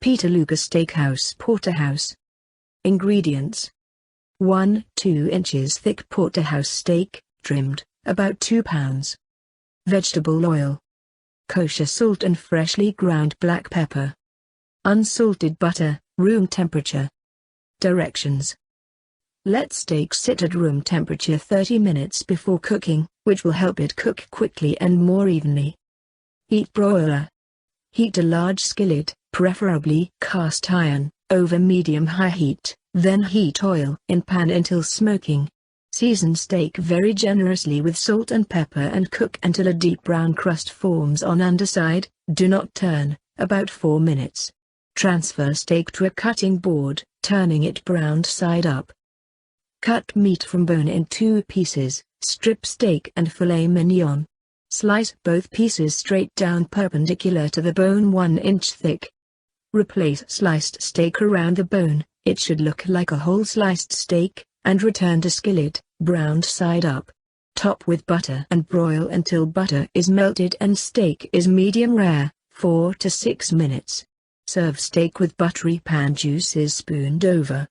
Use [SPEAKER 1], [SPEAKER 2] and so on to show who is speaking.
[SPEAKER 1] Peter Luger Steakhouse Porterhouse. Ingredients: 1 2 inches thick porterhouse steak, trimmed, about 2 pounds. Vegetable oil. Kosher salt and freshly ground black pepper. Unsalted butter, room temperature. Directions: let steak sit at room temperature 30 minutes before cooking, which will help it cook quickly and more evenly. Heat broiler. Heat a large skillet, preferably cast iron, over medium-high heat, then heat oil in pan until smoking. Season steak very generously with salt and pepper and cook until a deep brown crust forms on underside. Do not turn, about 4 minutes. Transfer steak to a cutting board, turning it browned side up. Cut meat from bone in 2 pieces, strip steak and filet mignon. Slice both pieces straight down perpendicular to the bone 1 inch thick. Replace sliced steak around the bone, it should look like a whole sliced steak, and return to skillet, browned side up. Top with butter and broil until butter is melted and steak is medium rare, 4 to 6 minutes. Serve steak with buttery pan juices spooned over.